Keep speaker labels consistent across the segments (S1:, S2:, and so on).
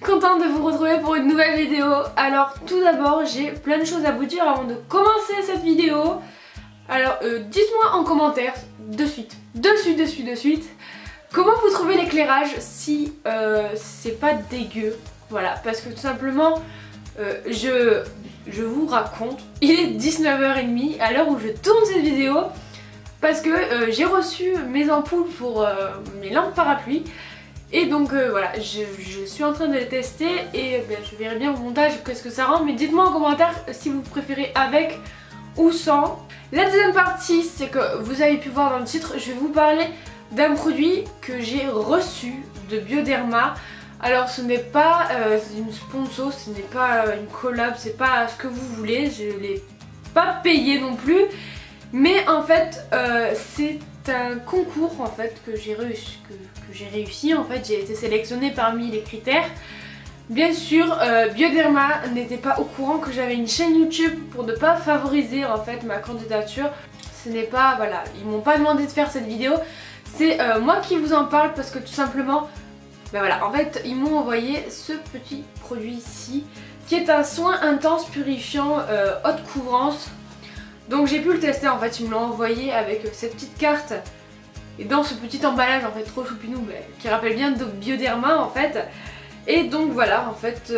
S1: contente de vous retrouver pour une nouvelle vidéo. Alors tout d'abord j'ai plein de choses à vous dire avant de commencer cette vidéo. Alors dites-moi en commentaire de suite comment vous trouvez l'éclairage si c'est pas dégueu. Voilà, parce que tout simplement je vous raconte, il est 19h30 à l'heure où je tourne cette vidéo parce que j'ai reçu mes ampoules pour mes lampes parapluie. Et donc voilà, je suis en train de les tester et je verrai bien au montage qu'est-ce que ça rend. Mais dites-moi en commentaire si vous préférez avec ou sans. La deuxième partie, c'est que vous avez pu voir dans le titre, je vais vous parler d'un produit que j'ai reçu de Bioderma. Alors ce n'est pas une sponsor, ce n'est pas une collab, c'est pas ce que vous voulez, je ne l'ai pas payé non plus. Mais en fait c'est un concours en fait que j'ai réussi, en fait j'ai été sélectionnée parmi les critères. Bien sûr Bioderma n'était pas au courant que j'avais une chaîne YouTube pour ne pas favoriser en fait ma candidature. Ce n'est pas, voilà, ils m'ont pas demandé de faire cette vidéo, c'est moi qui vous en parle parce que tout simplement, ben voilà, en fait ils m'ont envoyé ce petit produit ici qui est un soin intense purifiant haute couvrance. Donc j'ai pu le tester en fait, ils me l'ont envoyé avec cette petite carte et dans ce petit emballage en fait trop choupinou qui rappelle bien de Bioderma en fait. Et donc voilà en fait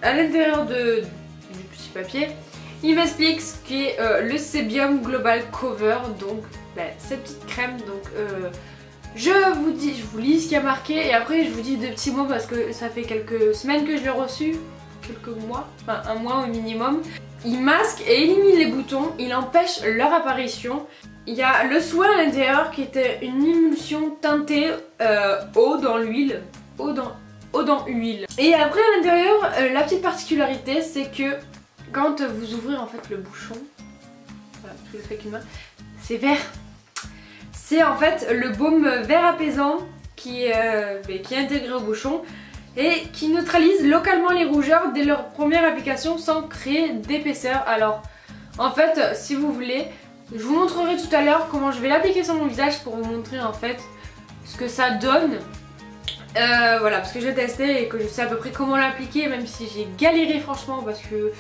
S1: à l'intérieur du petit papier il m'explique ce qu'est le Sebium Global Cover, donc cette petite crème. Donc je vous lis ce qui a marqué et après je vous dis deux petits mots parce que ça fait quelques semaines que je l'ai reçu, quelques mois, enfin un mois au minimum. Il masque et élimine les boutons, il empêche leur apparition. Il y a le soin à l'intérieur qui était une émulsion teintée eau dans l'huile, eau dans huile. Et après à l'intérieur, la petite particularité c'est que quand vous ouvrez en fait le bouchon, voilà, je le fais avec une main, c'est vert. C'est en fait le baume vert apaisant qui est intégré au bouchon et qui neutralise localement les rougeurs dès leur première application sans créer d'épaisseur. Alors en fait si vous voulez, je vous montrerai tout à l'heure comment je vais l'appliquer sur mon visage pour vous montrer en fait ce que ça donne. Voilà, parce que j'ai testé et que je sais à peu près comment l'appliquer, même si j'ai galéré franchement parce que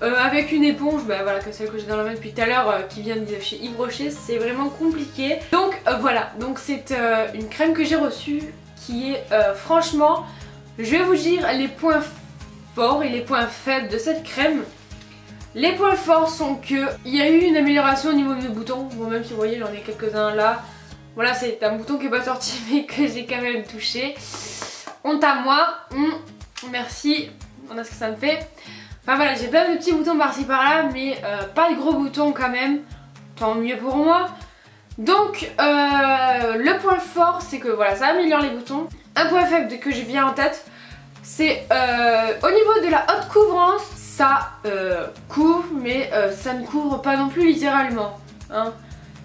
S1: avec une éponge, voilà, que celle que j'ai dans la main depuis tout à l'heure, qui vient de chez Yves Rocher, c'est vraiment compliqué. Donc voilà, donc c'est une crème que j'ai reçue qui est franchement, je vais vous dire les points forts et les points faibles de cette crème. Les points forts sont que il y a eu une amélioration au niveau de mes boutons. Bon, même si vous voyez, j'en ai quelques-uns là. Voilà, c'est un bouton qui n'est pas sorti mais que j'ai quand même touché. Honte à moi. Merci. On a ce que ça me fait. Enfin voilà, j'ai plein de petits boutons par-ci par-là, mais pas de gros boutons quand même. Tant mieux pour moi. Donc le point fort, c'est que voilà, ça améliore les boutons. Un point faible que je viens en tête, c'est au niveau de la haute couvrance, ça couvre, mais ça ne couvre pas non plus littéralement. Hein.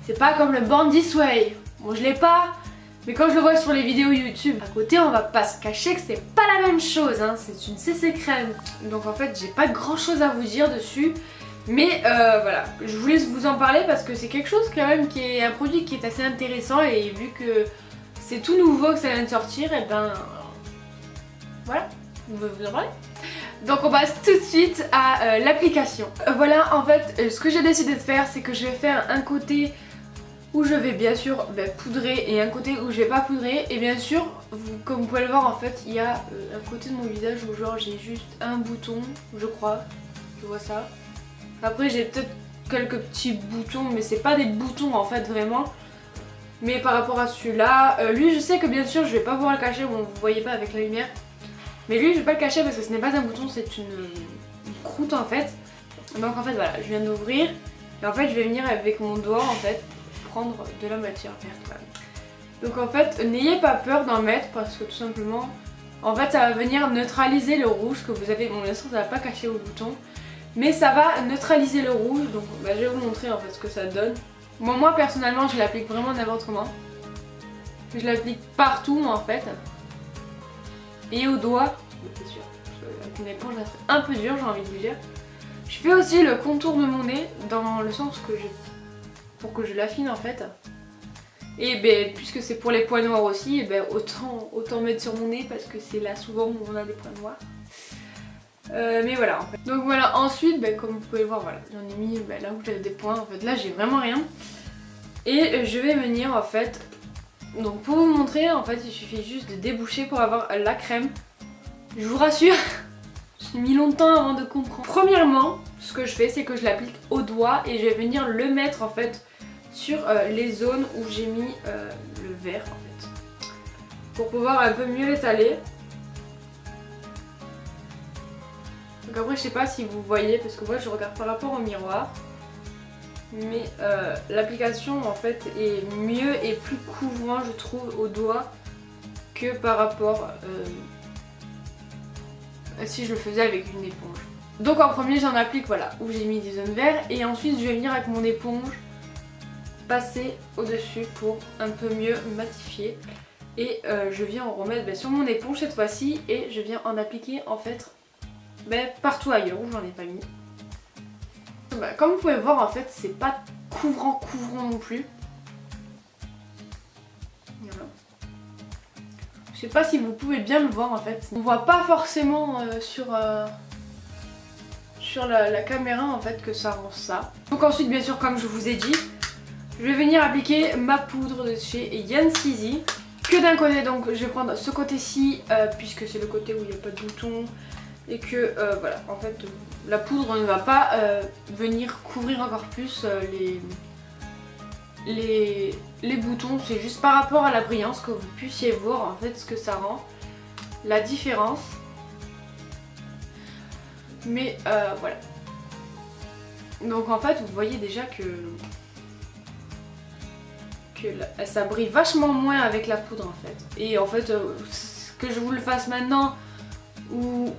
S1: C'est pas comme le Bandit Sway. Bon, je l'ai pas, mais quand je le vois sur les vidéos YouTube à côté, on va pas se cacher que c'est pas la même chose. Hein. C'est une CC crème. Donc en fait, j'ai pas grand chose à vous dire dessus. Mais voilà, je voulais vous en parler parce que c'est quelque chose quand même qui est un produit qui est assez intéressant. Et vu que c'est tout nouveau que ça vient de sortir, et voilà, je vais vous en parler. Donc on passe tout de suite à l'application. Voilà, en fait, ce que j'ai décidé de faire, c'est que je vais faire un côté où je vais bien sûr poudrer et un côté où je vais pas poudrer. Et bien sûr, comme vous pouvez le voir, en fait, il y a un côté de mon visage où genre j'ai juste un bouton, je crois, je vois ça. Après j'ai peut-être quelques petits boutons, mais c'est pas des boutons en fait vraiment. Mais par rapport à celui-là, lui je sais que bien sûr je vais pas pouvoir le cacher, bon vous voyez pas avec la lumière. Mais lui je vais pas le cacher parce que ce n'est pas un bouton, c'est une croûte en fait. Donc en fait voilà, je viens d'ouvrir. Et en fait je vais venir avec mon doigt en fait prendre de la matière verte. Donc en fait n'ayez pas peur d'en mettre parce que tout simplement en fait ça va venir neutraliser le rouge que vous avez. Bon bien sûr ça va pas cacher vos boutons, mais ça va neutraliser le rouge. Donc je vais vous montrer en fait ce que ça donne. Bon, moi personnellement je l'applique vraiment n'importe comment. Je l'applique partout en fait. Et au doigt, c'est sûr, avec une éponge ça serait un peu dur, j'ai envie de vous dire. Je fais aussi le contour de mon nez dans le sens que pour que je l'affine en fait. Et ben, puisque c'est pour les points noirs aussi, et ben, autant mettre sur mon nez parce que c'est là souvent où on a des points noirs. Mais voilà en fait. Donc voilà, ensuite ben, comme vous pouvez le voir, voilà, j'en ai mis ben, là où j'avais des points. En fait là j'ai vraiment rien. Et je vais venir en fait, donc pour vous montrer en fait il suffit juste de déboucher pour avoir la crème. Je vous rassure, j'ai mis longtemps avant de comprendre. Premièrement, ce que je fais c'est que je l'applique au doigt et je vais venir le mettre en fait sur les zones où j'ai mis le vert en fait. Pour pouvoir un peu mieux l'étaler. Donc après je sais pas si vous voyez parce que moi je regarde par rapport au miroir. Mais l'application en fait est mieux et plus couvrant je trouve au doigt que par rapport si je le faisais avec une éponge. Donc en premier j'en applique voilà où j'ai mis des zones vertes et ensuite je vais venir avec mon éponge passer au dessus pour un peu mieux matifier et je viens en remettre sur mon éponge cette fois-ci et je viens en appliquer en fait partout ailleurs où j'en ai pas mis. Comme vous pouvez voir en fait c'est pas couvrant non plus. Voilà. Je sais pas si vous pouvez bien le voir en fait. On voit pas forcément sur la caméra en fait que ça rend ça. Donc ensuite bien sûr comme je vous ai dit, je vais venir appliquer ma poudre de chez Yan Sizi. Que d'un côté donc je vais prendre ce côté-ci puisque c'est le côté où il n'y a pas de bouton. Et que voilà, en fait la poudre ne va pas venir couvrir encore plus les boutons. C'est juste par rapport à la brillance que vous puissiez voir en fait ce que ça rend, la différence. Mais voilà. Donc en fait vous voyez déjà que ça brille vachement moins avec la poudre en fait. Et en fait que je vous le fasse maintenant ou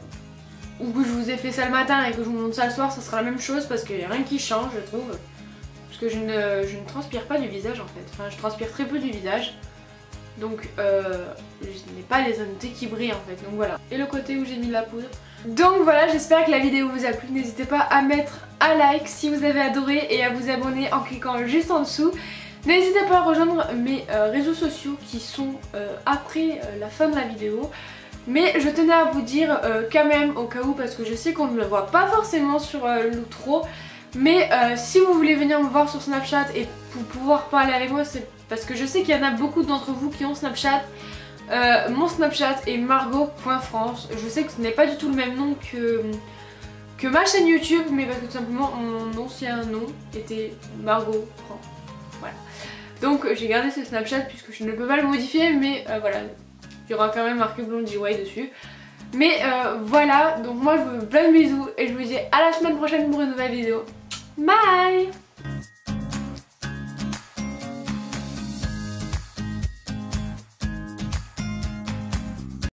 S1: que je vous ai fait ça le matin et que je vous montre ça le soir, ça sera la même chose parce qu'il n'y a rien qui change je trouve. Parce que je ne transpire pas du visage en fait. Enfin je transpire très peu du visage. Donc je n'ai pas les zones T qui brillent en fait. Donc voilà. Et le côté où j'ai mis de la poudre. Donc voilà, j'espère que la vidéo vous a plu. N'hésitez pas à mettre un like si vous avez adoré et à vous abonner en cliquant juste en dessous. N'hésitez pas à rejoindre mes réseaux sociaux qui sont après la fin de la vidéo. Mais je tenais à vous dire quand même au cas où parce que je sais qu'on ne le voit pas forcément sur l'outro. Mais si vous voulez venir me voir sur Snapchat et pour pouvoir parler avec moi, c'est parce que je sais qu'il y en a beaucoup d'entre vous qui ont Snapchat. Mon Snapchat est margot.france. Je sais que ce n'est pas du tout le même nom que ma chaîne YouTube, mais parce que tout simplement mon ancien nom était Margot France. Voilà. Donc j'ai gardé ce Snapchat puisque je ne peux pas le modifier, mais voilà. Il y aura quand même marqué Blondie Way dessus. Mais voilà, donc moi je vous fais plein de bisous et je vous dis à la semaine prochaine pour une nouvelle vidéo. Bye!